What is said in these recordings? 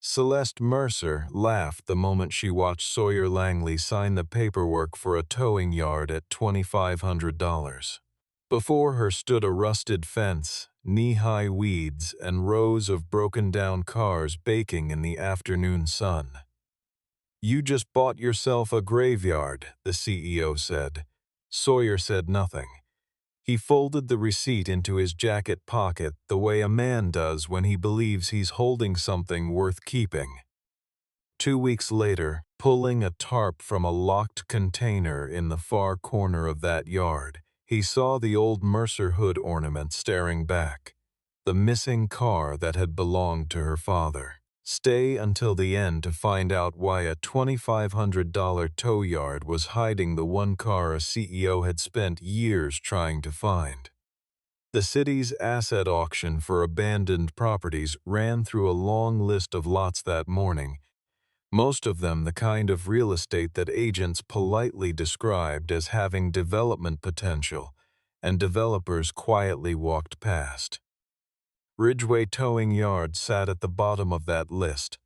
Celeste Mercer laughed the moment she watched Sawyer Langley sign the paperwork for a towing yard at $2,500. Before her stood a rusted fence, knee-high weeds, and rows of broken-down cars baking in the afternoon sun. "You just bought yourself a graveyard," the CEO said. Sawyer said nothing. He folded the receipt into his jacket pocket the way a man does when he believes he's holding something worth keeping. 2 weeks later, pulling a tarp from a locked container in the far corner of that yard, he saw the old Mercer hood ornament staring back, the missing car that had belonged to her father. Stay until the end to find out why a $2,500 tow yard was hiding the one car a CEO had spent years trying to find. The city's asset auction for abandoned properties ran through a long list of lots that morning, most of them the kind of real estate that agents politely described as having development potential, and developers quietly walked past. Ridgway Towing Yard sat at the bottom of that list,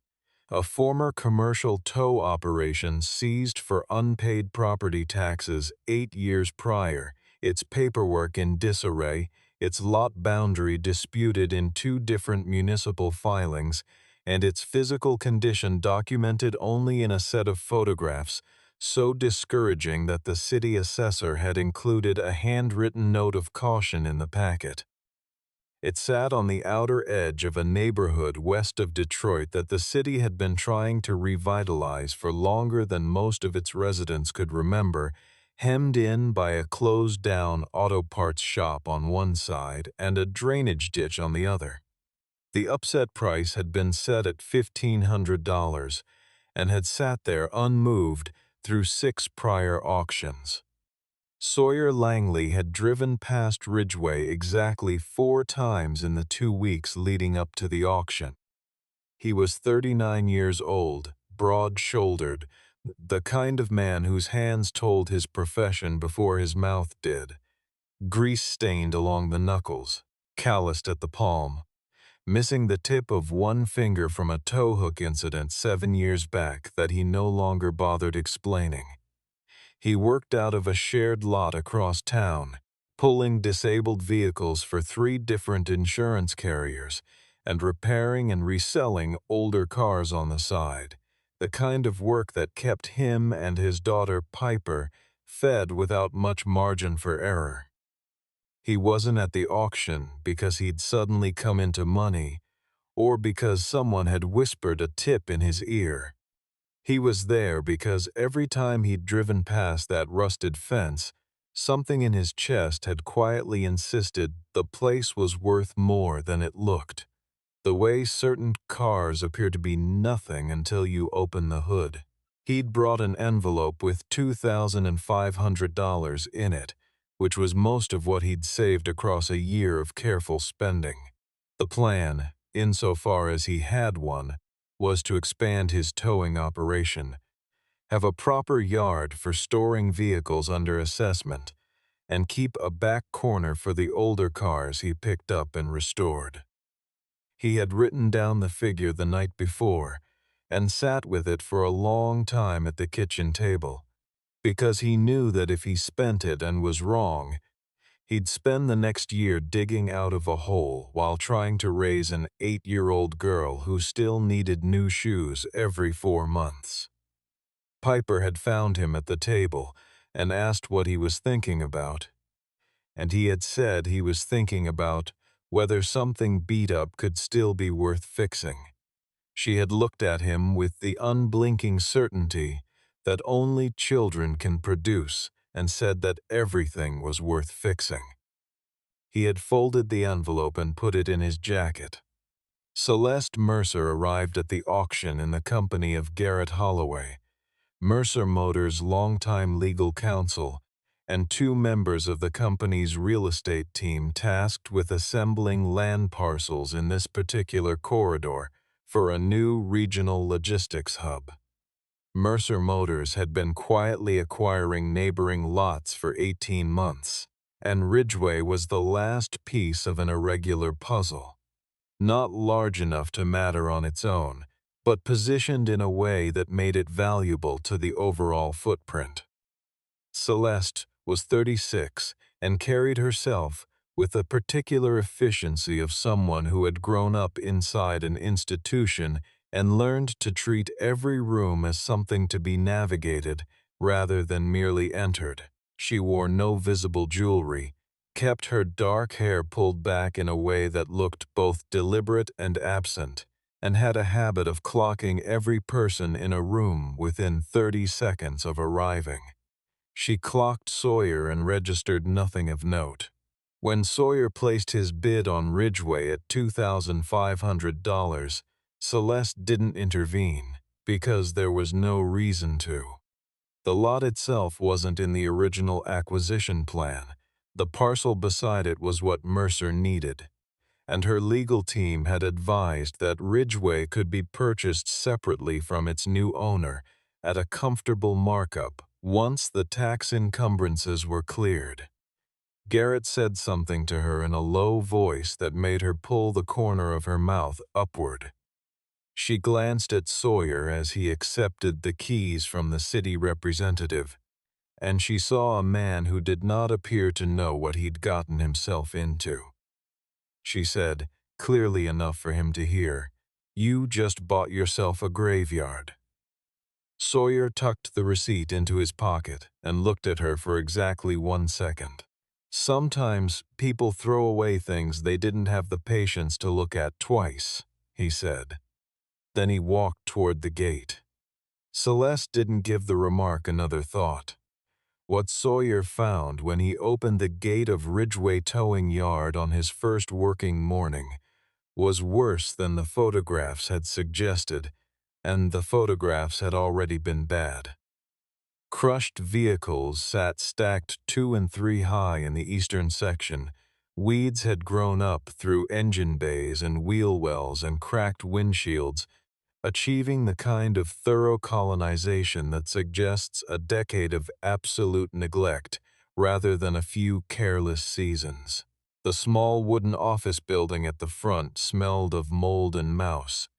a former commercial tow operation seized for unpaid property taxes 8 years prior, its paperwork in disarray, its lot boundary disputed in 2 different municipal filings, and its physical condition documented only in a set of photographs, so discouraging that the city assessor had included a handwritten note of caution in the packet. It sat on the outer edge of a neighborhood west of Detroit that the city had been trying to revitalize for longer than most of its residents could remember, hemmed in by a closed-down auto parts shop on one side and a drainage ditch on the other. The upset price had been set at $1,500 and had sat there unmoved through 6 prior auctions. Sawyer Langley had driven past Ridgway exactly 4 times in the 2 weeks leading up to the auction. He was 39 years old, broad-shouldered, the kind of man whose hands told his profession before his mouth did, grease-stained along the knuckles, calloused at the palm, missing the tip of one finger from a tow hook incident 7 years back that he no longer bothered explaining. He worked out of a shared lot across town, pulling disabled vehicles for 3 different insurance carriers and repairing and reselling older cars on the side, the kind of work that kept him and his daughter Piper fed without much margin for error. He wasn't at the auction because he'd suddenly come into money or because someone had whispered a tip in his ear. He was there because every time he'd driven past that rusted fence, something in his chest had quietly insisted the place was worth more than it looked, the way certain cars appear to be nothing until you open the hood. He'd brought an envelope with $2,500 in it, which was most of what he'd saved across a year of careful spending. The plan, insofar as he had one, was to expand his towing operation, have a proper yard for storing vehicles under assessment, and keep a back corner for the older cars he picked up and restored. He had written down the figure the night before and sat with it for a long time at the kitchen table, because he knew that if he spent it and was wrong, he'd spend the next year digging out of a hole while trying to raise an 8-year-old girl who still needed new shoes every 4 months. Piper had found him at the table and asked what he was thinking about, and he had said he was thinking about whether something beat up could still be worth fixing. She had looked at him with the unblinking certainty that only children can produce and said that everything was worth fixing. He had folded the envelope and put it in his jacket. Celeste Mercer arrived at the auction in the company of Garrett Holloway, Mercer Motors' longtime legal counsel, and 2 members of the company's real estate team tasked with assembling land parcels in this particular corridor for a new regional logistics hub. Mercer Motors had been quietly acquiring neighboring lots for 18 months, and Ridgway was the last piece of an irregular puzzle. Not large enough to matter on its own, but positioned in a way that made it valuable to the overall footprint. Celeste was 36 and carried herself with the particular efficiency of someone who had grown up inside an institution and learned to treat every room as something to be navigated rather than merely entered. She wore no visible jewelry, kept her dark hair pulled back in a way that looked both deliberate and absent, and had a habit of clocking every person in a room within 30 seconds of arriving. She clocked Sawyer and registered nothing of note. When Sawyer placed his bid on Ridgway at $2,500, Celeste didn't intervene because there was no reason to. The lot itself wasn't in the original acquisition plan. The parcel beside it was what Mercer needed, and her legal team had advised that Ridgway could be purchased separately from its new owner at a comfortable markup once the tax encumbrances were cleared. Garrett said something to her in a low voice that made her pull the corner of her mouth upward. She glanced at Sawyer as he accepted the keys from the city representative, and she saw a man who did not appear to know what he'd gotten himself into. She said, clearly enough for him to hear, "You just bought yourself a graveyard." Sawyer tucked the receipt into his pocket and looked at her for exactly 1 second. "Sometimes people throw away things they didn't have the patience to look at twice," he said. Then he walked toward the gate. Celeste didn't give the remark another thought. What Sawyer found when he opened the gate of Ridgway Towing Yard on his first working morning was worse than the photographs had suggested, and the photographs had already been bad. Crushed vehicles sat stacked 2 and 3 high in the eastern section. Weeds had grown up through engine bays and wheel wells and cracked windshields, achieving the kind of thorough colonization that suggests a decade of absolute neglect rather than a few careless seasons. The small wooden office building at the front smelled of mold and mouse,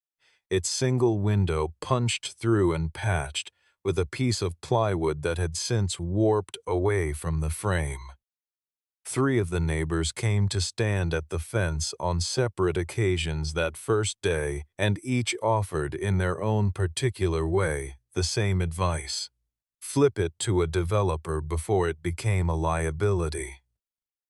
its single window punched through and patched with a piece of plywood that had since warped away from the frame. 3 of the neighbors came to stand at the fence on separate occasions that first day, and each offered, in their own particular way, the same advice: flip it to a developer before it became a liability.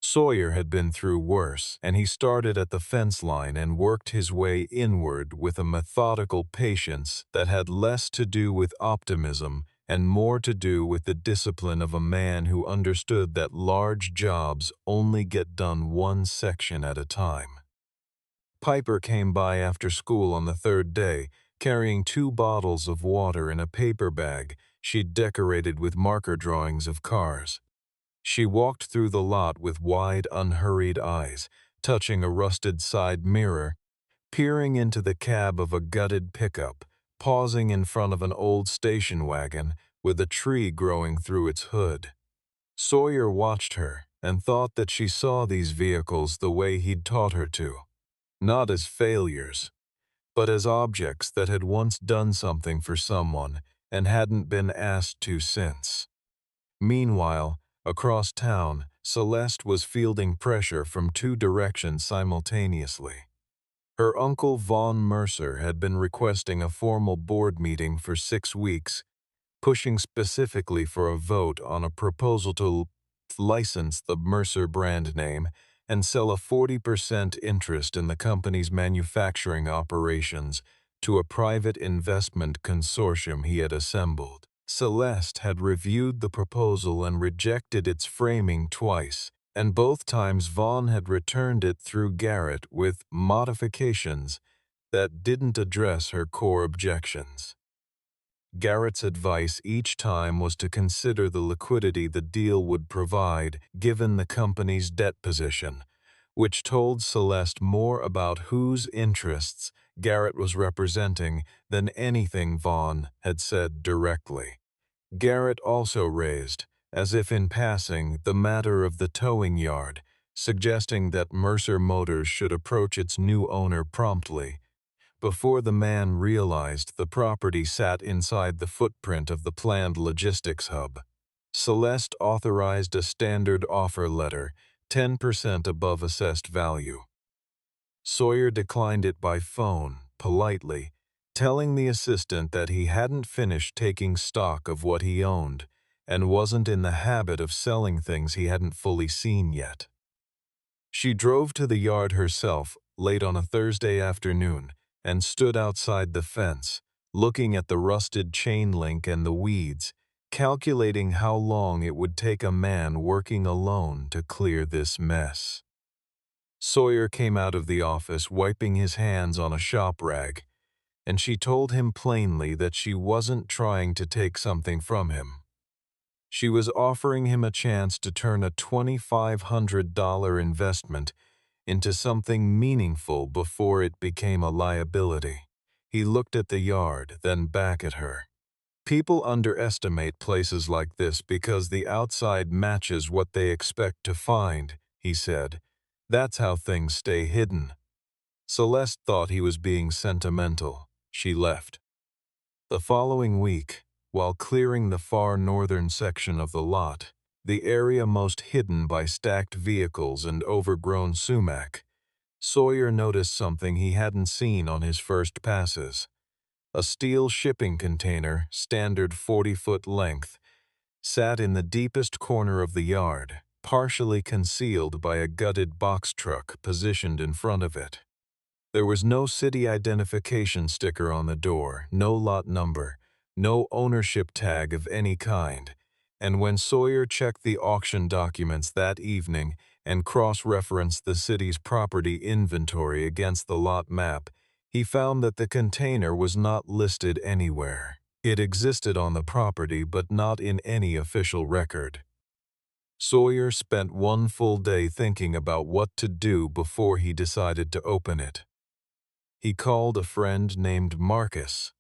Sawyer had been through worse, and he started at the fence line and worked his way inward with a methodical patience that had less to do with optimism and more to do with the discipline of a man who understood that large jobs only get done one section at a time. Piper came by after school on the 3rd day, carrying 2 bottles of water in a paper bag she'd decorated with marker drawings of cars. She walked through the lot with wide, unhurried eyes, touching a rusted side mirror, peering into the cab of a gutted pickup, pausing in front of an old station wagon with a tree growing through its hood. Sawyer watched her and thought that she saw these vehicles the way he'd taught her to, not as failures, but as objects that had once done something for someone and hadn't been asked to since. Meanwhile, across town, Celeste was fielding pressure from 2 directions simultaneously. Her uncle Vaughn Mercer had been requesting a formal board meeting for 6 weeks, pushing specifically for a vote on a proposal to license the Mercer brand name and sell a 40% interest in the company's manufacturing operations to a private investment consortium he had assembled. Celeste had reviewed the proposal and rejected its framing twice, and both times Vaughn had returned it through Garrett with modifications that didn't address her core objections. Garrett's advice each time was to consider the liquidity the deal would provide given the company's debt position, which told Celeste more about whose interests Garrett was representing than anything Vaughn had said directly. Garrett also raised, as if in passing, the matter of the towing yard, suggesting that Mercer Motors should approach its new owner promptly, Before the man realized, the property sat inside the footprint of the planned logistics hub. Celeste authorized a standard offer letter, 10% above assessed value. Sawyer declined it by phone, politely, telling the assistant that he hadn't finished taking stock of what he owned and wasn't in the habit of selling things he hadn't fully seen yet. She drove to the yard herself late on a Thursday afternoon and stood outside the fence, looking at the rusted chain link and the weeds, calculating how long it would take a man working alone to clear this mess. Sawyer came out of the office wiping his hands on a shop rag, and she told him plainly that she wasn't trying to take something from him. She was offering him a chance to turn a $2,500 investment into something meaningful before it became a liability. He looked at the yard, then back at her. People underestimate places like this because the outside matches what they expect to find, he said. That's how things stay hidden. Celeste thought he was being sentimental. She left. The following week, while clearing the far northern section of the lot, the area most hidden by stacked vehicles and overgrown sumac, Sawyer noticed something he hadn't seen on his first passes. A steel shipping container, standard 40-foot length, sat in the deepest corner of the yard, partially concealed by a gutted box truck positioned in front of it. There was no city identification sticker on the door, no lot number, no ownership tag of any kind, and when Sawyer checked the auction documents that evening and cross-referenced the city's property inventory against the lot map, he found that the container was not listed anywhere. It existed on the property but not in any official record. Sawyer spent one full day thinking about what to do before he decided to open it. He called a friend named Marcus,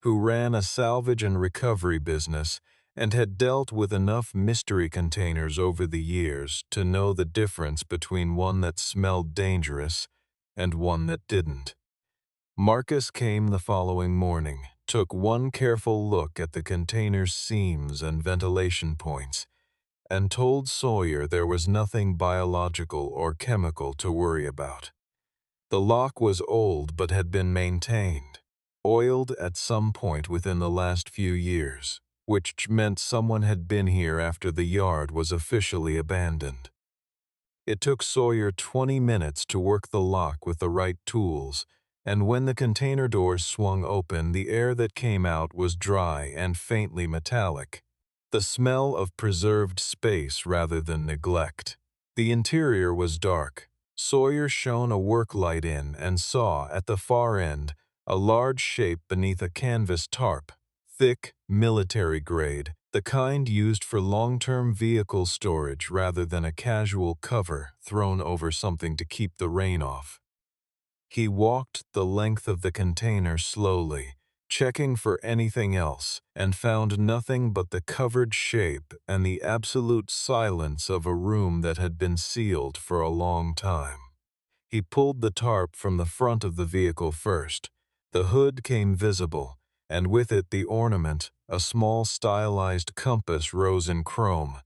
who ran a salvage and recovery business and had dealt with enough mystery containers over the years to know the difference between one that smelled dangerous and one that didn't. Marcus came the following morning, took one careful look at the container's seams and ventilation points, and told Sawyer there was nothing biological or chemical to worry about. The lock was old but had been maintained, oiled at some point within the last few years, which meant someone had been here after the yard was officially abandoned. It took Sawyer 20 minutes to work the lock with the right tools, and when the container doors swung open, the air that came out was dry and faintly metallic, the smell of preserved space rather than neglect. The interior was dark. Sawyer shone a work light in and saw, at the far end, a large shape beneath a canvas tarp, thick, military grade, the kind used for long-term vehicle storage rather than a casual cover thrown over something to keep the rain off. He walked the length of the container slowly, checking for anything else, and found nothing but the covered shape and the absolute silence of a room that had been sealed for a long time. He pulled the tarp from the front of the vehicle first. The hood came visible, and with it the ornament, a small stylized compass rose in chrome,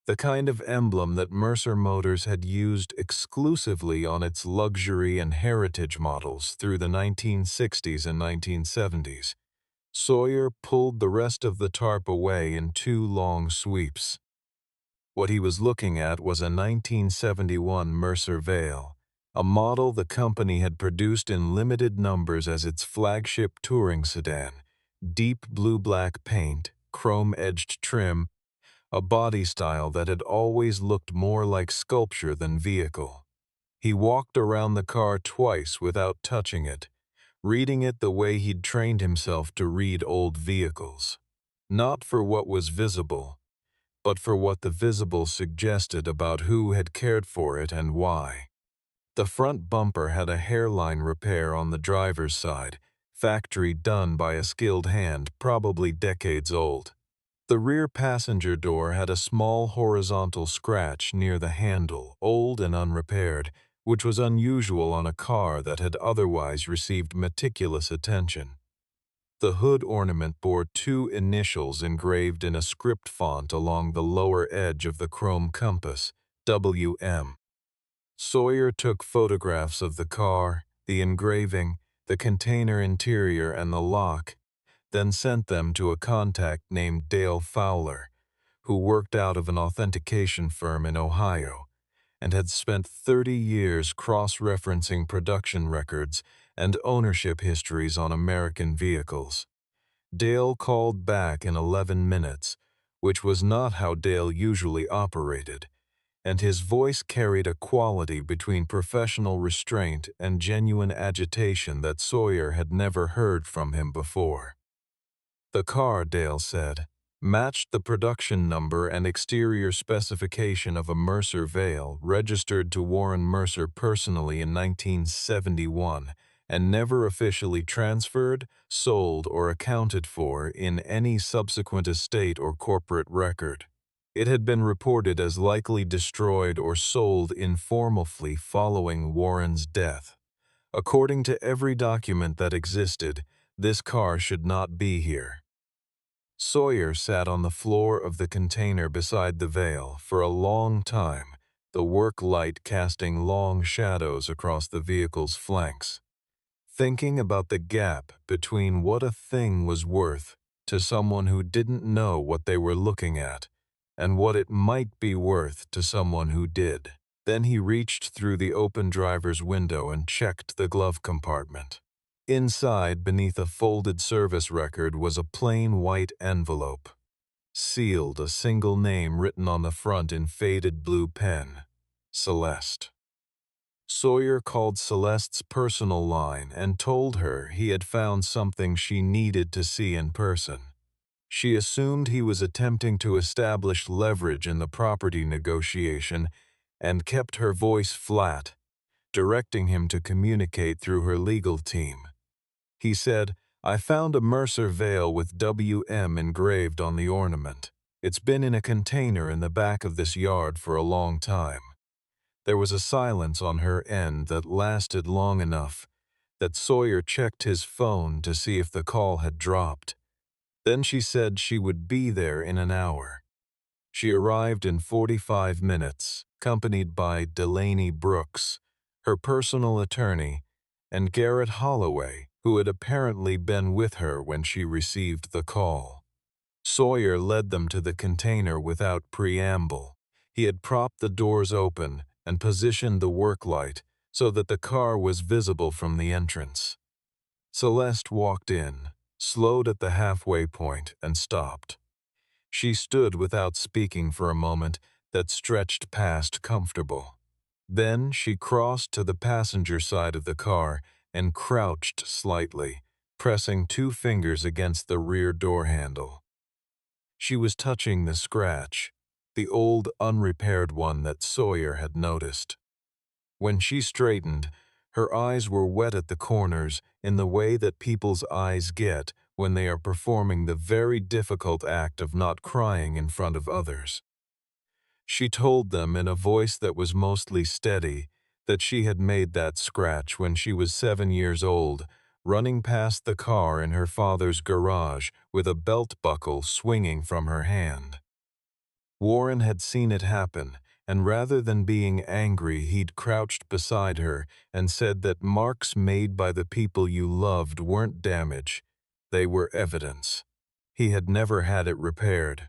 the kind of emblem that Mercer Motors had used exclusively on its luxury and heritage models through the 1960s and 1970s. Sawyer pulled the rest of the tarp away in two long sweeps. What he was looking at was a 1971 Mercer Vale, a model the company had produced in limited numbers as its flagship touring sedan, deep blue-black paint, chrome-edged trim, a body style that had always looked more like sculpture than vehicle. He walked around the car twice without touching it, reading it the way he'd trained himself to read old vehicles. Not for what was visible, but for what the visible suggested about who had cared for it and why. The front bumper had a hairline repair on the driver's side, factory done by a skilled hand, probably decades old. The rear passenger door had a small horizontal scratch near the handle, old and unrepaired, which was unusual on a car that had otherwise received meticulous attention. The hood ornament bore two initials engraved in a script font along the lower edge of the chrome compass, WM. Sawyer took photographs of the car, the engraving, the container interior, and the lock, then sent them to a contact named Dale Fowler, who worked out of an authentication firm in Ohio and had spent 30 years cross-referencing production records and ownership histories on American vehicles. Dale called back in 11 minutes, which was not how Dale usually operated, and his voice carried a quality between professional restraint and genuine agitation that Sawyer had never heard from him before. The car, Dale said, matched the production number and exterior specification of a Mercer Vale registered to Warren Mercer personally in 1971 and never officially transferred, sold, or accounted for in any subsequent estate or corporate record. It had been reported as likely destroyed or sold informally following Warren's death. According to every document that existed, this car should not be here. Sawyer sat on the floor of the container beside the Vale for a long time, the work light casting long shadows across the vehicle's flanks, thinking about the gap between what a thing was worth to someone who didn't know what they were looking at and what it might be worth to someone who did. Then he reached through the open driver's window and checked the glove compartment. Inside, beneath a folded service record, was a plain white envelope. Sealed, a single name written on the front in faded blue pen: Celeste. Sawyer called Celeste's personal line and told her he had found something she needed to see in person. She assumed he was attempting to establish leverage in the property negotiation and kept her voice flat, directing him to communicate through her legal team. He said, "I found a Mercer Vale with WM engraved on the ornament. It's been in a container in the back of this yard for a long time." There was a silence on her end that lasted long enough that Sawyer checked his phone to see if the call had dropped. Then she said she would be there in an hour. She arrived in 45 minutes, accompanied by Delaney Brooks, her personal attorney, and Garrett Holloway, who had apparently been with her when she received the call. Sawyer led them to the container without preamble. He had propped the doors open and positioned the work light so that the car was visible from the entrance. Celeste walked in, slowed at the halfway point, and stopped. She stood without speaking for a moment that stretched past comfortable. Then she crossed to the passenger side of the car and crouched slightly, pressing two fingers against the rear door handle. She was touching the scratch, the old unrepaired one that Sawyer had noticed. When she straightened, her eyes were wet at the corners in the way that people's eyes get when they are performing the very difficult act of not crying in front of others. She told them in a voice that was mostly steady that she had made that scratch when she was 7 years old, running past the car in her father's garage with a belt buckle swinging from her hand. Warren had seen it happen, and rather than being angry, he'd crouched beside her and said that marks made by the people you loved weren't damage, they were evidence. He had never had it repaired.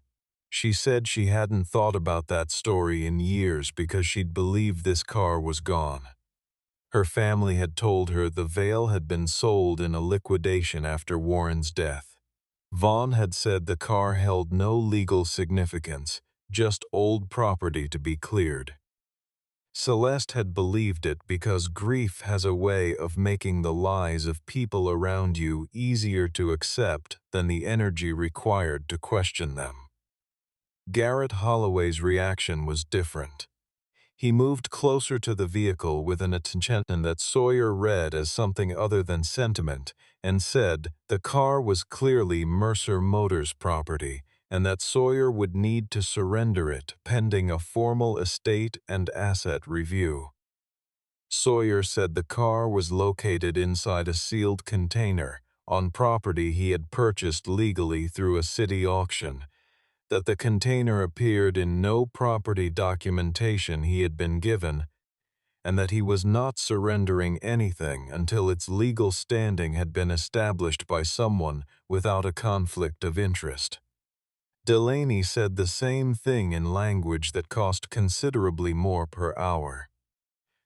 She said she hadn't thought about that story in years because she'd believed this car was gone. Her family had told her the Vale had been sold in a liquidation after Warren's death. Vaughn had said the car held no legal significance, just old property to be cleared. Celeste had believed it because grief has a way of making the lies of people around you easier to accept than the energy required to question them. Garrett Holloway's reaction was different. He moved closer to the vehicle with an attention that Sawyer read as something other than sentiment and said the car was clearly Mercer Motors' property and that Sawyer would need to surrender it pending a formal estate and asset review. Sawyer said the car was located inside a sealed container on property he had purchased legally through a city auction, that the container appeared in no property documentation he had been given, and that he was not surrendering anything until its legal standing had been established by someone without a conflict of interest. Delaney said the same thing in language that cost considerably more per hour.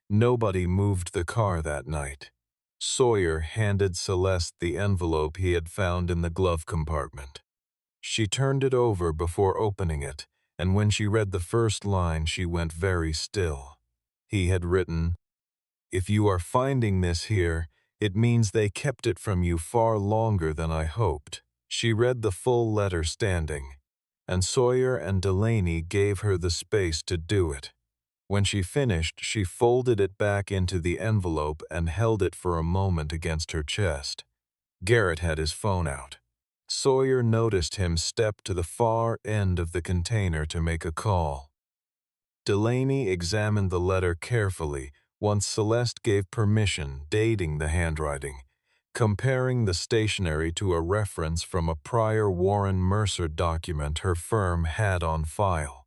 Nobody moved the car that night. Sawyer handed Celeste the envelope he had found in the glove compartment. She turned it over before opening it, and when she read the first line, she went very still. He had written, "If you are finding this here, it means they kept it from you far longer than I hoped." She read the full letter standing, and Sawyer and Delaney gave her the space to do it. When she finished, she folded it back into the envelope and held it for a moment against her chest. Garrett had his phone out. Sawyer noticed him step to the far end of the container to make a call. Delaney examined the letter carefully once Celeste gave permission, dating the handwriting, comparing the stationery to a reference from a prior Warren Mercer document her firm had on file.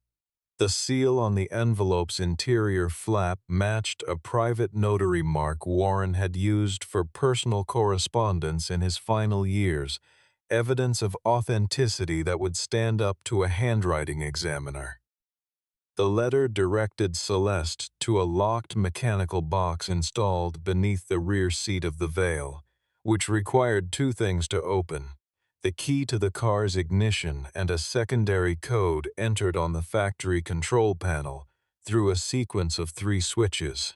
The seal on the envelope's interior flap matched a private notary mark Warren had used for personal correspondence in his final years, evidence of authenticity that would stand up to a handwriting examiner. The letter directed Celeste to a locked mechanical box installed beneath the rear seat of the Veil, which required two things to open: the key to the car's ignition and a secondary code entered on the factory control panel through a sequence of 3 switches,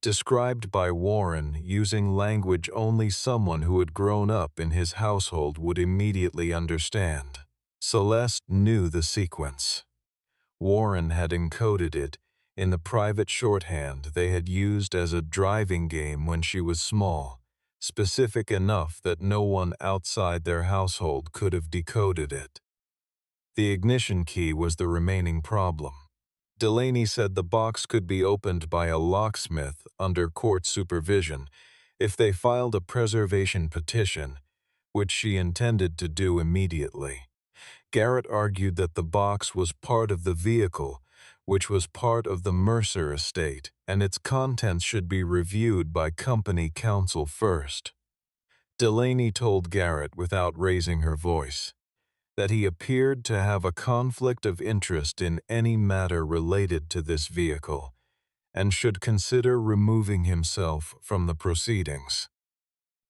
described by Warren using language only someone who had grown up in his household would immediately understand. Celeste knew the sequence. Warren had encoded it in the private shorthand they had used as a driving game when she was small, specific enough that no one outside their household could have decoded it. The ignition key was the remaining problem. Delaney said the box could be opened by a locksmith under court supervision if they filed a preservation petition, which she intended to do immediately. Garrett argued that the box was part of the vehicle, which was part of the Mercer estate, and its contents should be reviewed by company counsel first. Delaney told Garrett without raising her voice that he appeared to have a conflict of interest in any matter related to this vehicle and should consider removing himself from the proceedings.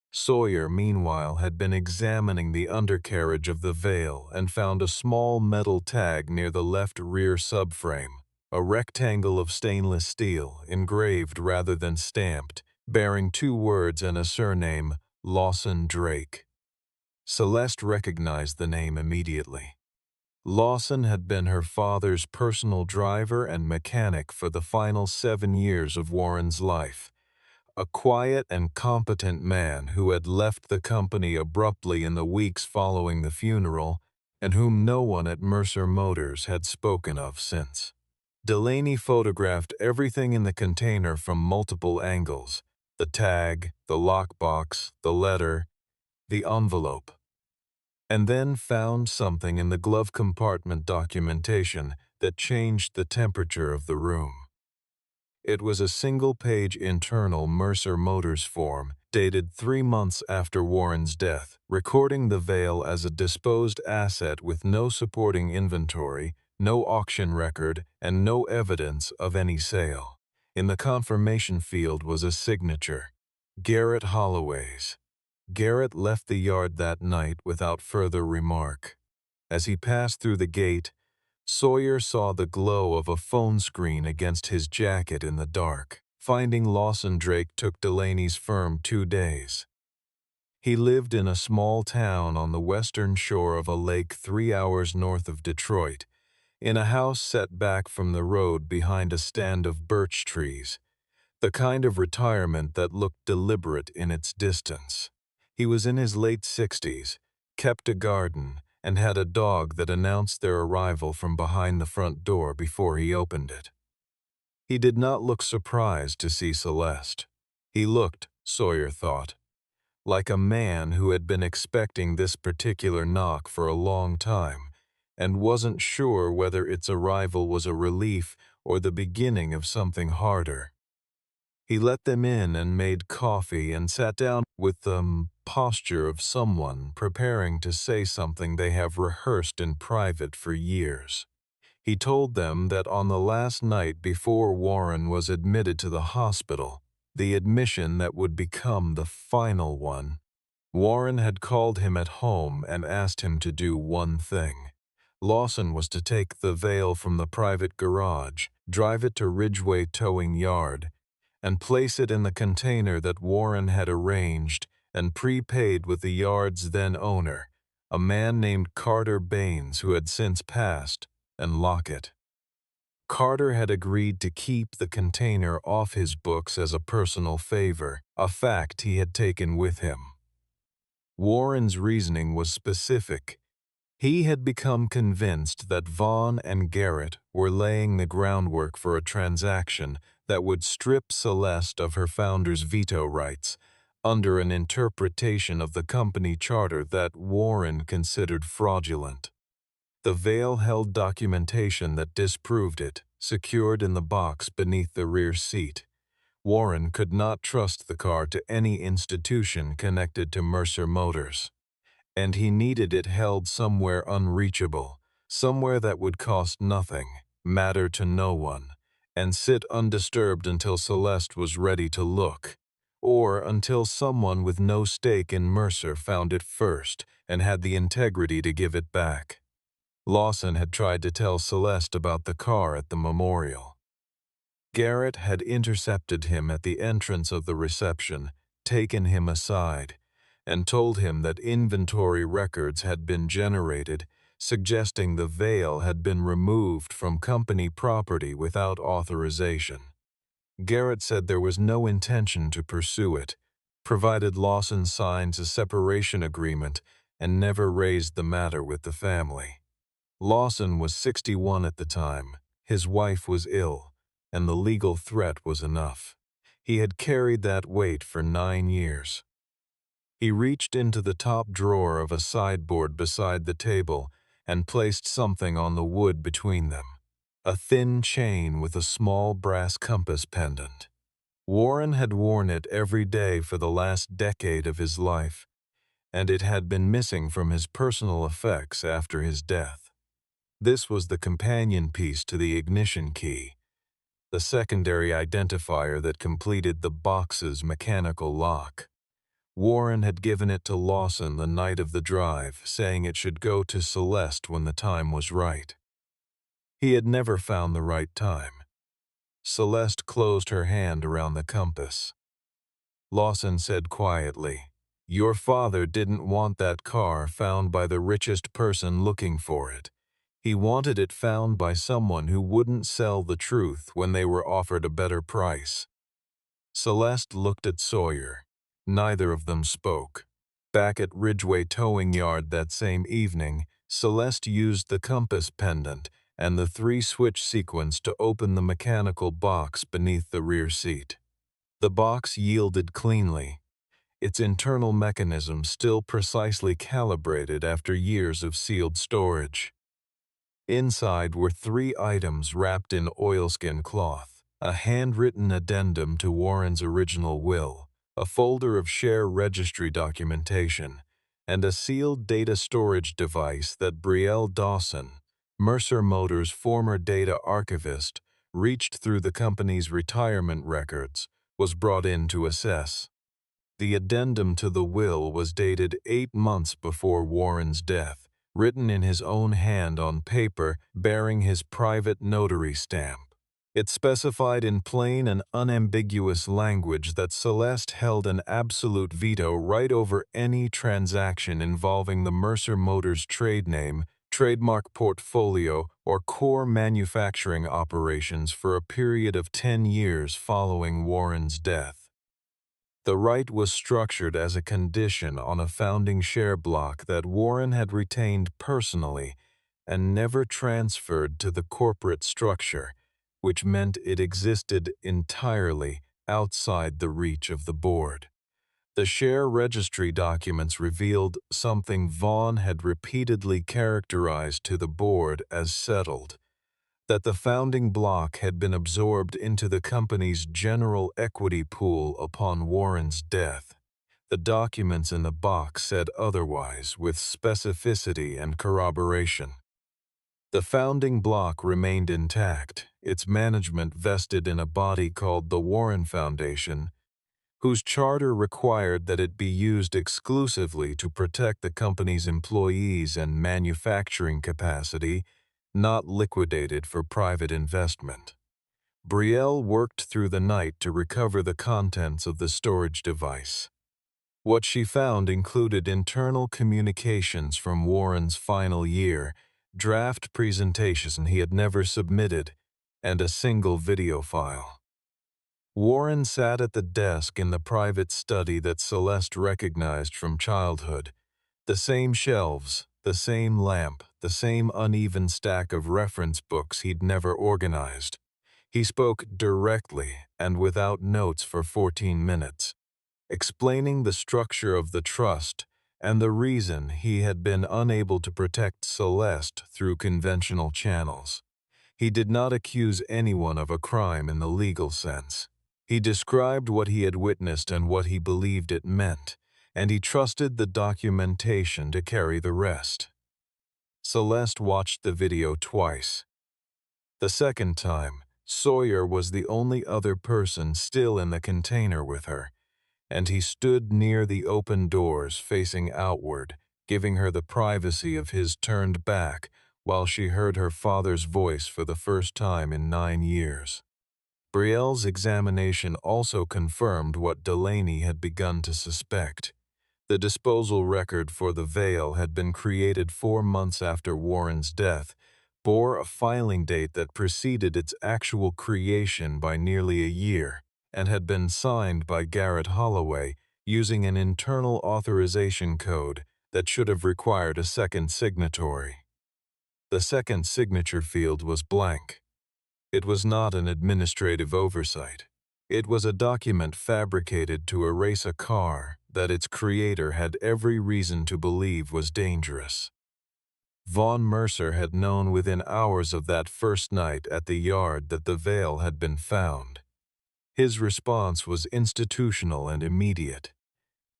Sawyer, meanwhile, had been examining the undercarriage of the Veil and found a small metal tag near the left rear subframe, a rectangle of stainless steel, engraved rather than stamped, bearing 2 words and a surname, Lawson Drake. Celeste recognized the name immediately. Lawson had been her father's personal driver and mechanic for the final 7 years of Warren's life. A quiet and competent man who had left the company abruptly in the weeks following the funeral and whom no one at Mercer Motors had spoken of since. Delaney photographed everything in the container from multiple angles: the tag, the lockbox, the letter, the envelope, and then found something in the glove compartment documentation that changed the temperature of the room. It was a single-page internal Mercer Motors form dated 3 months after Warren's death, recording the Veil as a disposed asset with no supporting inventory, no auction record, and no evidence of any sale. In the confirmation field was a signature: Garrett Holloway's. Garrett left the yard that night without further remark. As he passed through the gate, Sawyer saw the glow of a phone screen against his jacket in the dark. Finding Lawson Drake took Delaney's firm 2 days. He lived in a small town on the western shore of a lake 3 hours north of Detroit, in a house set back from the road behind a stand of birch trees, the kind of retirement that looked deliberate in its distance. He was in his late 60s, kept a garden, and had a dog that announced their arrival from behind the front door before he opened it. He did not look surprised to see Celeste. He looked, Sawyer thought, like a man who had been expecting this particular knock for a long time and wasn't sure whether its arrival was a relief or the beginning of something harder. He let them in and made coffee and sat down with the posture of someone preparing to say something they have rehearsed in private for years. He told them that on the last night before Warren was admitted to the hospital, the admission that would become the final one, Warren had called him at home and asked him to do one thing. Lawson was to take the veil from the private garage, drive it to Ridgeway Towing Yard, and place it in the container that Warren had arranged and prepaid with the yard's then owner, a man named Carter Baines who had since passed, and lock it. Carter had agreed to keep the container off his books as a personal favor, a fact he had taken with him. Warren's reasoning was specific. He had become convinced that Vaughn and Garrett were laying the groundwork for a transaction that would strip Celeste of her founder's veto rights under an interpretation of the company charter that Warren considered fraudulent. The veil held documentation that disproved it, secured in the box beneath the rear seat. Warren could not trust the car to any institution connected to Mercer Motors, and he needed it held somewhere unreachable, somewhere that would cost nothing, matter to no one, and sit undisturbed until Celeste was ready to look, or until someone with no stake in Mercer found it first and had the integrity to give it back. Lawson had tried to tell Celeste about the car at the memorial. Garrett had intercepted him at the entrance of the reception, taken him aside, and told him that inventory records had been generated, suggesting the veil had been removed from company property without authorization. Garrett said there was no intention to pursue it, provided Lawson signs a separation agreement, and never raised the matter with the family. Lawson was 61 at the time, his wife was ill, and the legal threat was enough. He had carried that weight for 9 years. He reached into the top drawer of a sideboard beside the table and placed something on the wood between them, a thin chain with a small brass compass pendant. Warren had worn it every day for the last decade of his life, and it had been missing from his personal effects after his death. This was the companion piece to the ignition key, the secondary identifier that completed the box's mechanical lock. Warren had given it to Lawson the night of the drive, saying it should go to Celeste when the time was right. He had never found the right time. Celeste closed her hand around the compass. Lawson said quietly, "Your father didn't want that car found by the richest person looking for it. He wanted it found by someone who wouldn't sell the truth when they were offered a better price." Celeste looked at Sawyer. Neither of them spoke. Back at Ridgeway Towing Yard that same evening, Celeste used the compass pendant and the 3-switch sequence to open the mechanical box beneath the rear seat. The box yielded cleanly, its internal mechanism still precisely calibrated after years of sealed storage. Inside were 3 items wrapped in oilskin cloth, a handwritten addendum to Warren's original will, a folder of share registry documentation, and a sealed data storage device that Brielle Dawson, Mercer Motors' former data archivist, reached through the company's retirement records, was brought in to assess. The addendum to the will was dated 8 months before Warren's death, written in his own hand on paper bearing his private notary stamp. It specified in plain and unambiguous language that Celeste held an absolute veto right over any transaction involving the Mercer Motors trade name, trademark portfolio, or core manufacturing operations for a period of 10 years following Warren's death. The right was structured as a condition on a founding share block that Warren had retained personally and never transferred to the corporate structure, which meant it existed entirely outside the reach of the board. The share registry documents revealed something Vaughn had repeatedly characterized to the board as settled, that the founding block had been absorbed into the company's general equity pool upon Warren's death. The documents in the box said otherwise with specificity and corroboration. The founding block remained intact, its management vested in a body called the Warren Foundation, whose charter required that it be used exclusively to protect the company's employees and manufacturing capacity, not liquidated for private investment. Brielle worked through the night to recover the contents of the storage device. What she found included internal communications from Warren's final year, draft presentations he had never submitted, and a single video file. Warren sat at the desk in the private study that Celeste recognized from childhood. The same shelves, the same lamp, the same uneven stack of reference books he'd never organized. He spoke directly and without notes for 14 minutes, explaining the structure of the trust and the reason he had been unable to protect Celeste through conventional channels. He did not accuse anyone of a crime in the legal sense. He described what he had witnessed and what he believed it meant, and he trusted the documentation to carry the rest. Celeste watched the video twice. The second time, Sawyer was the only other person still in the container with her, and he stood near the open doors facing outward, giving her the privacy of his turned back while she heard her father's voice for the first time in 9 years. Brielle's examination also confirmed what Delaney had begun to suspect. The disposal record for the veil had been created 4 months after Warren's death, bore a filing date that preceded its actual creation by nearly a year, and had been signed by Garrett Holloway using an internal authorization code that should have required a second signatory. The second signature field was blank. It was not an administrative oversight. It was a document fabricated to erase a car that its creator had every reason to believe was dangerous. Vaughn Mercer had known within hours of that first night at the yard that the veil had been found. His response was institutional and immediate.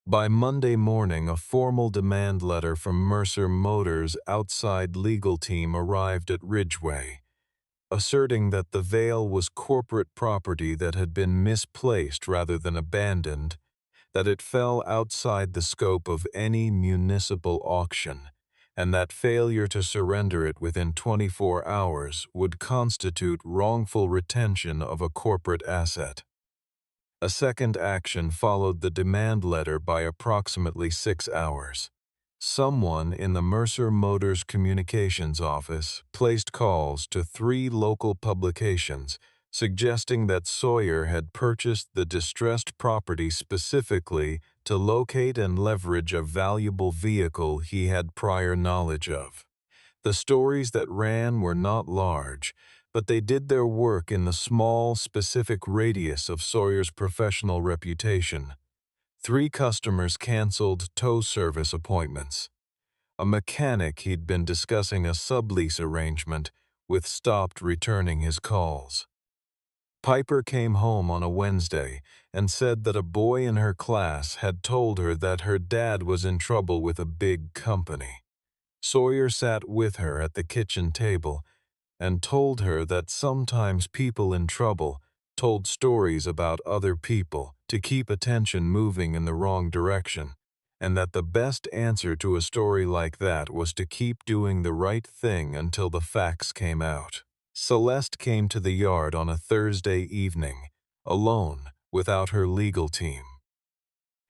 By Monday morning, a formal demand letter from Mercer Motors' outside legal team arrived at Ridgeway, asserting that the veil was corporate property that had been misplaced rather than abandoned, that it fell outside the scope of any municipal auction, and that failure to surrender it within 24 hours would constitute wrongful retention of a corporate asset. A second action followed the demand letter by approximately 6 hours. Someone in the Mercer Motors communications office placed calls to 3 local publications suggesting that Sawyer had purchased the distressed property specifically to locate and leverage a valuable vehicle he had prior knowledge of. The stories that ran were not large, but they did their work in the small, specific radius of Sawyer's professional reputation. 3 customers canceled tow service appointments. A mechanic he'd been discussing a sublease arrangement with stopped returning his calls. Piper came home on a Wednesday and said that a boy in her class had told her that her dad was in trouble with a big company. Sawyer sat with her at the kitchen table and told her that sometimes people in trouble told stories about other people to keep attention moving in the wrong direction, and that the best answer to a story like that was to keep doing the right thing until the facts came out. Celeste came to the yard on a Thursday evening, alone, without her legal team.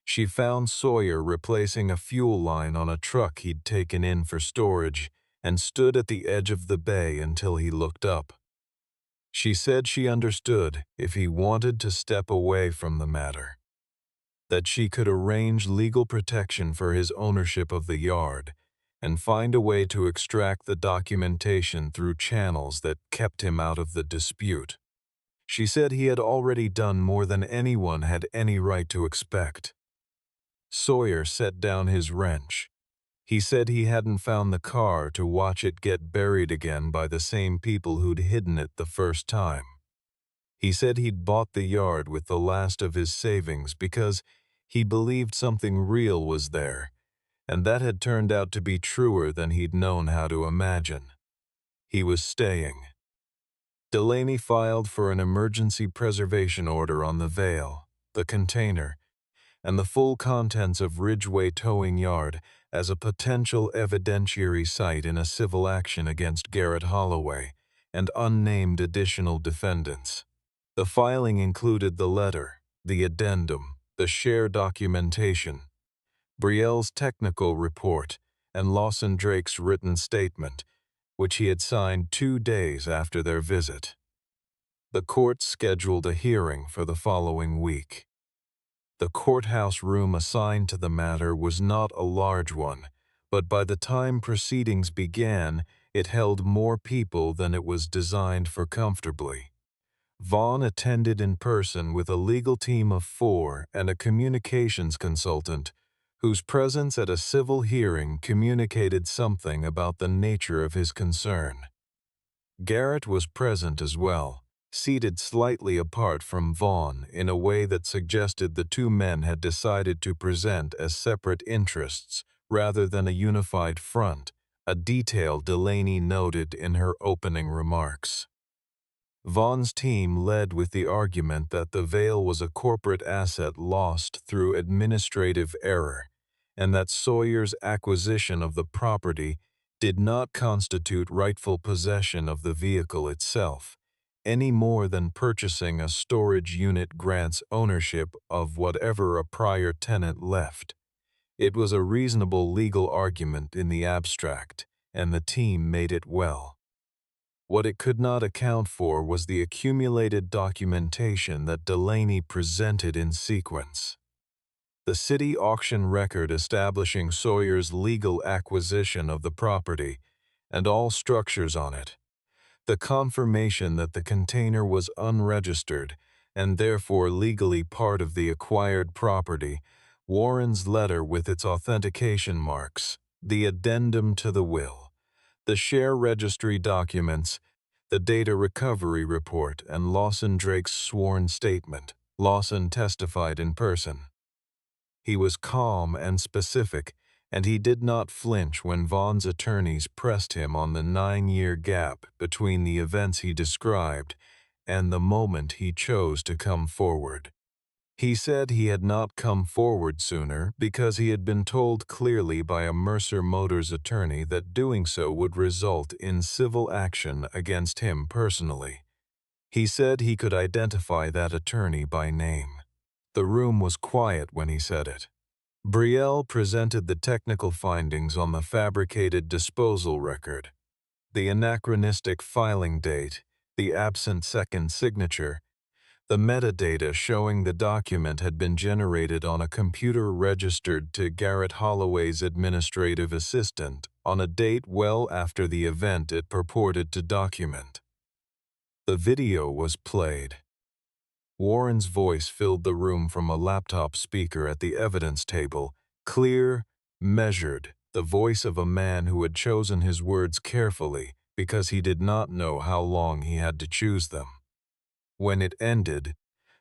She found Sawyer replacing a fuel line on a truck he'd taken in for storage and stood at the edge of the bay until he looked up. She said she understood if he wanted to step away from the matter, that she could arrange legal protection for his ownership of the yard and find a way to extract the documentation through channels that kept him out of the dispute. She said he had already done more than anyone had any right to expect. Sawyer set down his wrench. He said he hadn't found the car to watch it get buried again by the same people who'd hidden it the first time. He said he'd bought the yard with the last of his savings because he believed something real was there, and that had turned out to be truer than he'd known how to imagine. He was staying. Delaney filed for an emergency preservation order on the veil, the container, and the full contents of Ridgeway Towing Yard as a potential evidentiary site in a civil action against Garrett Holloway and unnamed additional defendants. The filing included the letter, the addendum, the share documentation, Brielle's technical report, and Lawson Drake's written statement, which he had signed 2 days after their visit. The court scheduled a hearing for the following week. The courthouse room assigned to the matter was not a large one, but by the time proceedings began, it held more people than it was designed for comfortably. Vaughn attended in person with a legal team of 4 and a communications consultant, whose presence at a civil hearing communicated something about the nature of his concern. Garrett was present as well, seated slightly apart from Vaughn in a way that suggested the two men had decided to present as separate interests rather than a unified front, a detail Delaney noted in her opening remarks. Vaughn's team led with the argument that the veil was a corporate asset lost through administrative error, and that Sawyer's acquisition of the property did not constitute rightful possession of the vehicle itself, any more than purchasing a storage unit grants ownership of whatever a prior tenant left. It was a reasonable legal argument in the abstract, and the team made it well. What it could not account for was the accumulated documentation that Delaney presented in sequence. The city auction record establishing Sawyer's legal acquisition of the property and all structures on it, the confirmation that the container was unregistered and therefore legally part of the acquired property, Warren's letter with its authentication marks, the addendum to the will, the share registry documents, the data recovery report, and Lawson Drake's sworn statement. Lawson testified in person. He was calm and specific, and he did not flinch when Vaughn's attorneys pressed him on the 9-year gap between the events he described and the moment he chose to come forward. He said he had not come forward sooner because he had been told clearly by a Mercer Motors attorney that doing so would result in civil action against him personally. He said he could identify that attorney by name. The room was quiet when he said it. Brielle presented the technical findings on the fabricated disposal record, the anachronistic filing date, the absent second signature, the metadata showing the document had been generated on a computer registered to Garrett Holloway's administrative assistant on a date well after the event it purported to document. The video was played. Warren's voice filled the room from a laptop speaker at the evidence table, clear, measured, the voice of a man who had chosen his words carefully because he did not know how long he had to choose them. When it ended,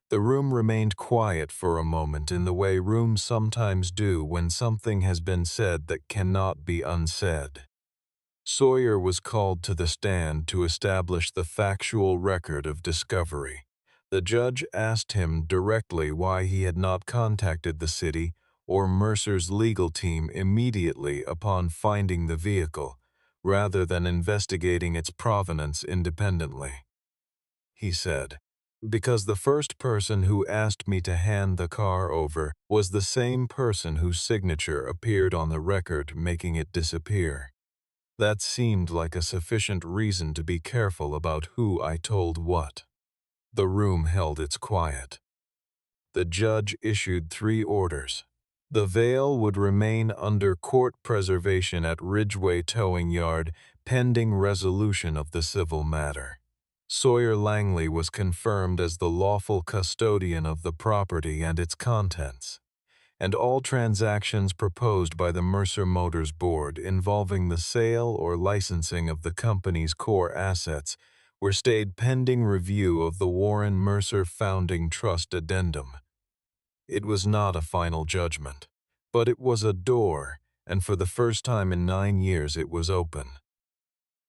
the room remained quiet for a moment in the way rooms sometimes do when something has been said that cannot be unsaid. Sawyer was called to the stand to establish the factual record of discovery. The judge asked him directly why he had not contacted the city or Mercer's legal team immediately upon finding the vehicle, rather than investigating its provenance independently. He said, "Because the first person who asked me to hand the car over was the same person whose signature appeared on the record making it disappear. That seemed like a sufficient reason to be careful about who I told what." The room held its quiet. The judge issued 3 orders. The veil would remain under court preservation at Ridgeway Towing Yard pending resolution of the civil matter. Sawyer Langley was confirmed as the lawful custodian of the property and its contents, and all transactions proposed by the Mercer Motors Board involving the sale or licensing of the company's core assets were stayed pending review of the Warren Mercer Founding Trust Addendum. It was not a final judgment, but it was a door, and for the first time in 9 years it was open.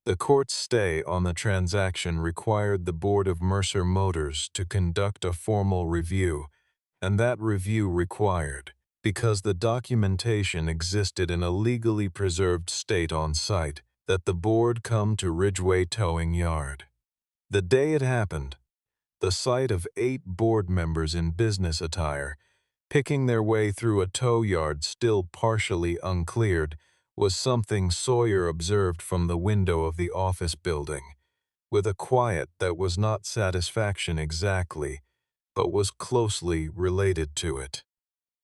The court's stay on the transaction required the board of Mercer Motors to conduct a formal review, and that review required, because the documentation existed in a legally preserved state on site, that the board come to Ridgeway Towing Yard. The day it happened, the sight of 8 board members in business attire, picking their way through a tow yard still partially uncleared, was something Sawyer observed from the window of the office building, with a quiet that was not satisfaction exactly, but was closely related to it.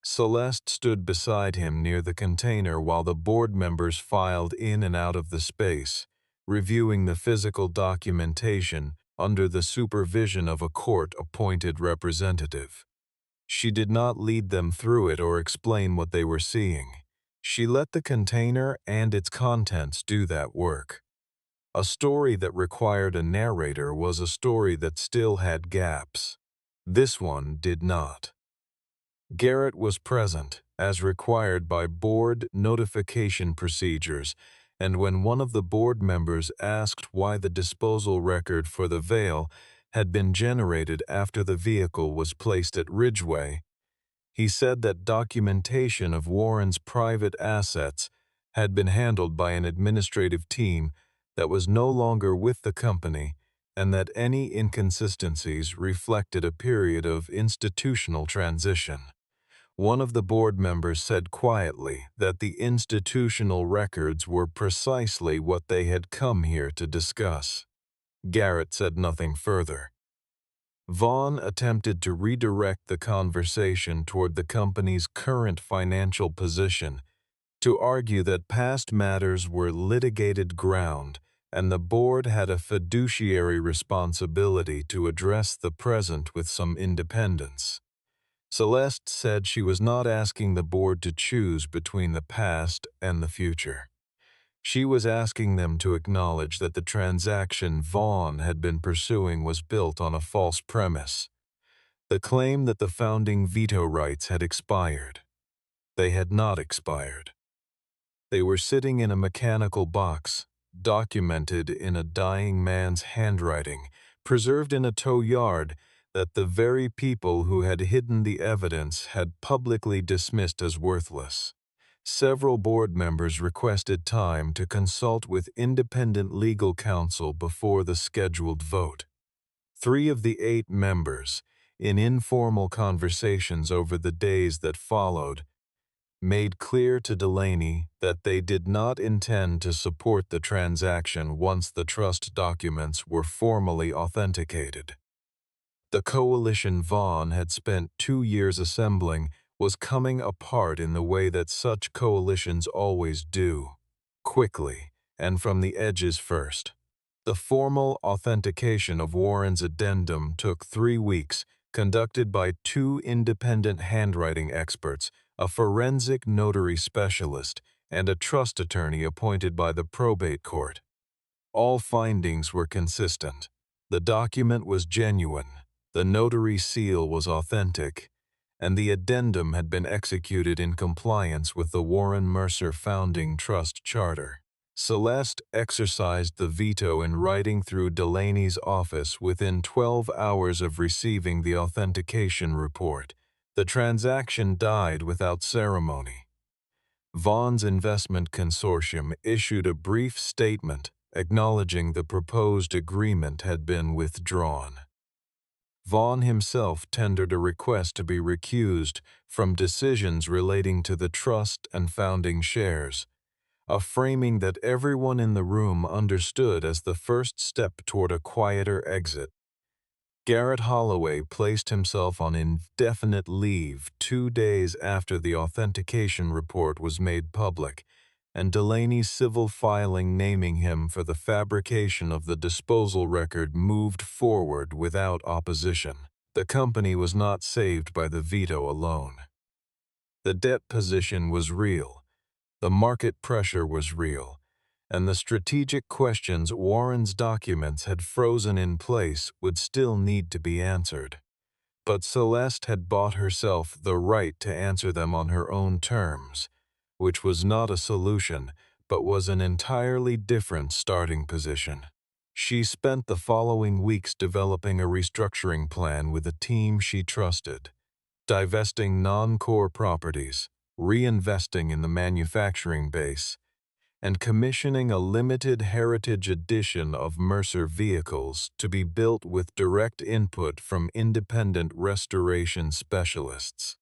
Celeste stood beside him near the container while the board members filed in and out of the space, reviewing the physical documentation under the supervision of a court-appointed representative. She did not lead them through it or explain what they were seeing. She let the container and its contents do that work. A story that required a narrator was a story that still had gaps. This one did not. Garrett was present, as required by board notification procedures, and when one of the board members asked why the disposal record for the veil had been generated after the vehicle was placed at Ridgeway, he said that documentation of Warren's private assets had been handled by an administrative team that was no longer with the company, and that any inconsistencies reflected a period of institutional transition. One of the board members said quietly that the institutional records were precisely what they had come here to discuss. Garrett said nothing further. Vaughn attempted to redirect the conversation toward the company's current financial position, to argue that past matters were litigated ground and the board had a fiduciary responsibility to address the present with some independence. Celeste said she was not asking the board to choose between the past and the future. She was asking them to acknowledge that the transaction Vaughn had been pursuing was built on a false premise, the claim that the founding veto rights had expired. They had not expired. They were sitting in a mechanical box, documented in a dying man's handwriting, preserved in a tow yard that the very people who had hidden the evidence had publicly dismissed as worthless. Several board members requested time to consult with independent legal counsel before the scheduled vote. 3 of the 8 members, in informal conversations over the days that followed, made clear to Delaney that they did not intend to support the transaction once the trust documents were formally authenticated. The coalition Vaughn had spent 2 years assembling was coming apart in the way that such coalitions always do, quickly and from the edges first. The formal authentication of Warren's addendum took 3 weeks, conducted by 2 independent handwriting experts, a forensic notary specialist, and a trust attorney appointed by the probate court. All findings were consistent. The document was genuine, the notary seal was authentic, and the addendum had been executed in compliance with the Warren Mercer Founding Trust Charter. Celeste exercised the veto in writing through Delaney's office within 12 hours of receiving the authentication report. The transaction died without ceremony. Vaughn's investment consortium issued a brief statement acknowledging the proposed agreement had been withdrawn. Vaughn himself tendered a request to be recused from decisions relating to the trust and founding shares, a framing that everyone in the room understood as the first step toward a quieter exit. Garrett Holloway placed himself on indefinite leave 2 days after the authentication report was made public, and Delaney's civil filing naming him for the fabrication of the disposal record moved forward without opposition. The company was not saved by the veto alone. The debt position was real, the market pressure was real, and the strategic questions Warren's documents had frozen in place would still need to be answered. But Celeste had bought herself the right to answer them on her own terms, which was not a solution, but was an entirely different starting position. She spent the following weeks developing a restructuring plan with a team she trusted, divesting non-core properties, reinvesting in the manufacturing base, and commissioning a limited heritage edition of Mercer vehicles to be built with direct input from independent restoration specialists.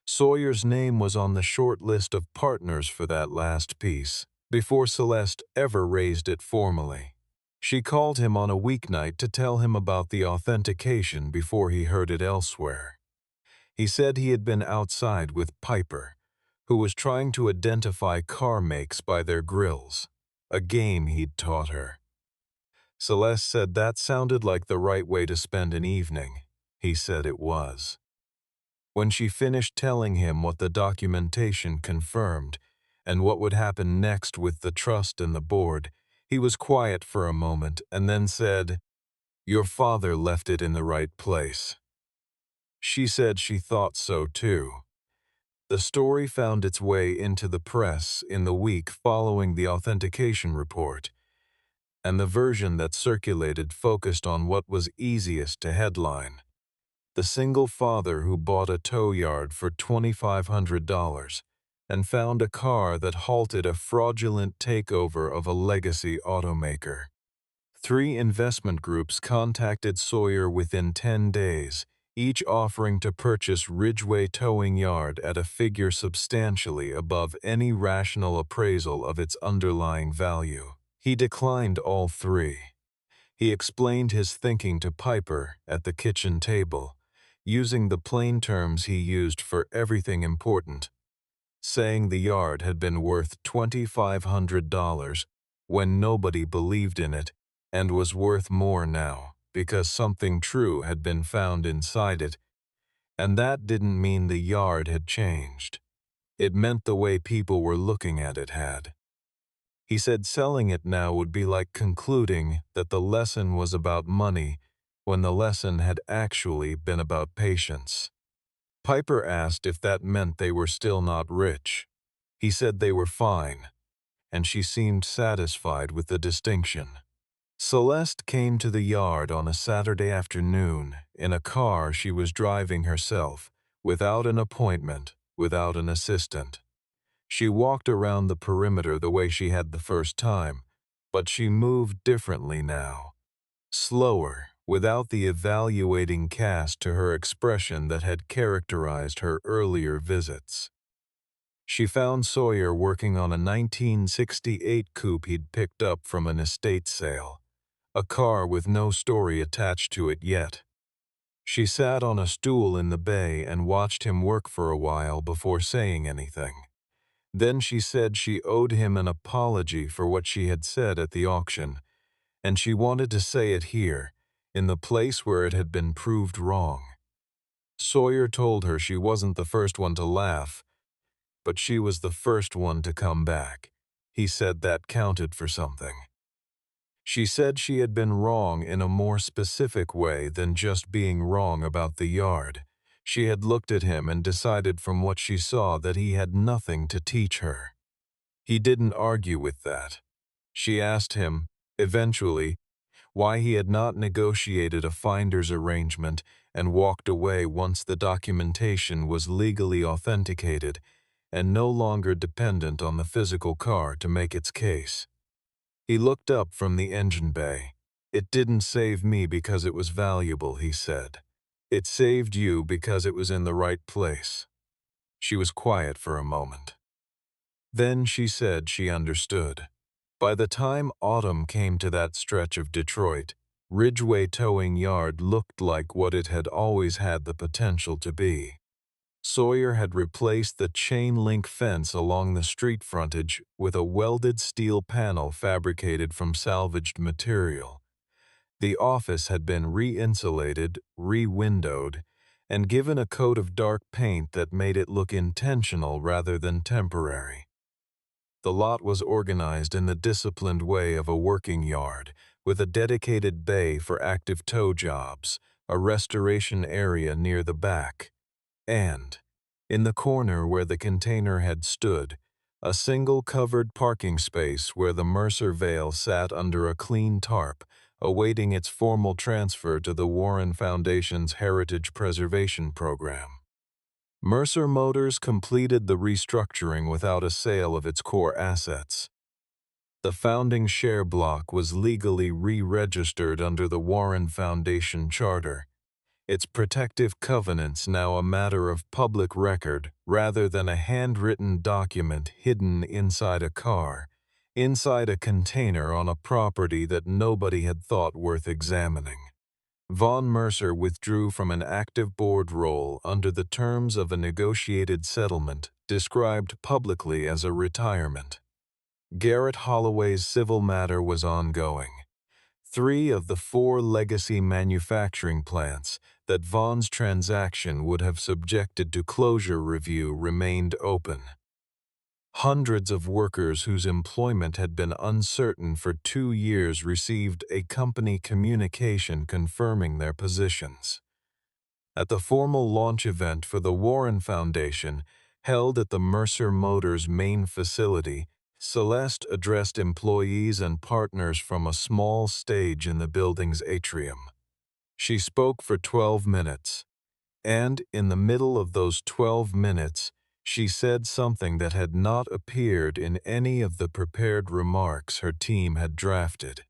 Sawyer's name was on the short list of partners for that last piece, before Celeste ever raised it formally. She called him on a weeknight to tell him about the authentication before he heard it elsewhere. He said he had been outside with Piper, who was trying to identify car makes by their grills, a game he'd taught her. Celeste said that sounded like the right way to spend an evening. He said it was. When she finished telling him what the documentation confirmed and what would happen next with the trust and the board, he was quiet for a moment and then said, "Your father left it in the right place." She said she thought so too. The story found its way into the press in the week following the authentication report, and the version that circulated focused on what was easiest to headline: the single father who bought a tow yard for $2,500 and found a car that halted a fraudulent takeover of a legacy automaker. 3 investment groups contacted Sawyer within 10 days, each offering to purchase Ridgeway Towing Yard at a figure substantially above any rational appraisal of its underlying value. He declined all 3. He explained his thinking to Piper at the kitchen table, using the plain terms he used for everything important, saying the yard had been worth $2,500 when nobody believed in it and was worth more now because something true had been found inside it, and that didn't mean the yard had changed. It meant the way people were looking at it had. He said selling it now would be like concluding that the lesson was about money when the lesson had actually been about patience. Piper asked if that meant they were still not rich. He said they were fine, and she seemed satisfied with the distinction. Celeste came to the yard on a Saturday afternoon in a car she was driving herself, without an appointment, without an assistant. She walked around the perimeter the way she had the first time, but she moved differently now. Slower, without the evaluating cast to her expression that had characterized her earlier visits. She found Sawyer working on a 1968 coupe he'd picked up from an estate sale, a car with no story attached to it yet. She sat on a stool in the bay and watched him work for a while before saying anything. Then she said she owed him an apology for what she had said at the auction, and she wanted to say it here, in the place where it had been proved wrong. Sawyer told her she wasn't the first one to laugh, but she was the first one to come back. He said that counted for something. She said she had been wrong in a more specific way than just being wrong about the yard. She had looked at him and decided from what she saw that he had nothing to teach her. He didn't argue with that. She asked him, eventually, why he had not negotiated a finder's arrangement and walked away once the documentation was legally authenticated and no longer dependent on the physical car to make its case. He looked up from the engine bay. "It didn't save me because it was valuable," he said. "It saved you because it was in the right place." She was quiet for a moment. Then she said she understood. By the time autumn came to that stretch of Detroit, Ridgeway Towing Yard looked like what it had always had the potential to be. Sawyer had replaced the chain-link fence along the street frontage with a welded steel panel fabricated from salvaged material. The office had been re-insulated, re-windowed, and given a coat of dark paint that made it look intentional rather than temporary. The lot was organized in the disciplined way of a working yard, with a dedicated bay for active tow jobs, a restoration area near the back, and, in the corner where the container had stood, a single covered parking space where the Mercer Vale sat under a clean tarp, awaiting its formal transfer to the Warren Foundation's Heritage Preservation Program. Mercer Motors completed the restructuring without a sale of its core assets. The founding share block was legally re-registered under the Warren Foundation Charter, its protective covenants now a matter of public record rather than a handwritten document hidden inside a car, inside a container on a property that nobody had thought worth examining. Von Mercer withdrew from an active board role under the terms of a negotiated settlement described publicly as a retirement. Garrett Holloway's civil matter was ongoing. 3 of the 4 legacy manufacturing plants that Von's transaction would have subjected to closure review remained open. Hundreds of workers whose employment had been uncertain for 2 years received a company communication confirming their positions. At the formal launch event for the Warren Foundation, held at the Mercer Motors main facility, Celeste addressed employees and partners from a small stage in the building's atrium. She spoke for 12 minutes, and in the middle of those 12 minutes, she said something that had not appeared in any of the prepared remarks her team had drafted.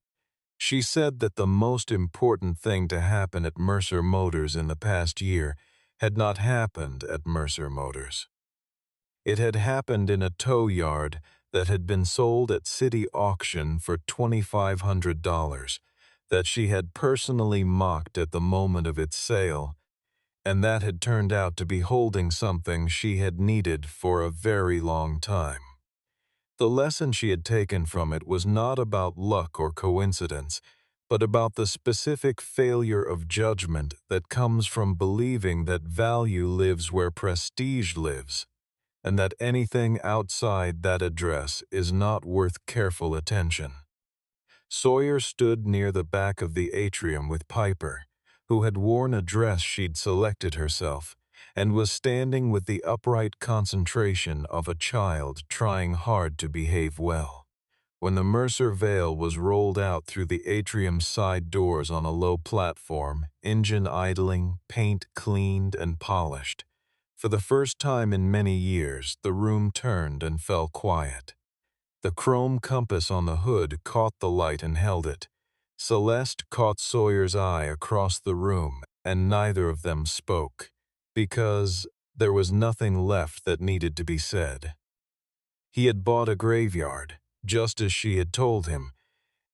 She said that the most important thing to happen at Mercer Motors in the past year had not happened at Mercer Motors. It had happened in a tow yard that had been sold at city auction for $2,500, that she had personally mocked at the moment of its sale, and that had turned out to be holding something she had needed for a very long time. The lesson she had taken from it was not about luck or coincidence, but about the specific failure of judgment that comes from believing that value lives where prestige lives, and that anything outside that address is not worth careful attention. Sawyer stood near the back of the atrium with Piper, who had worn a dress she'd selected herself, and was standing with the upright concentration of a child trying hard to behave well. When the Mercer Vale was rolled out through the atrium's side doors on a low platform, engine idling, paint cleaned and polished, for the first time in many years, the room turned and fell quiet. The chrome compass on the hood caught the light and held it. Celeste caught Sawyer's eye across the room, and neither of them spoke, because there was nothing left that needed to be said. He had bought a graveyard, just as she had told him,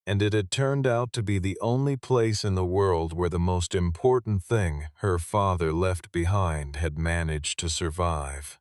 and it had turned out to be the only place in the world where the most important thing her father left behind had managed to survive.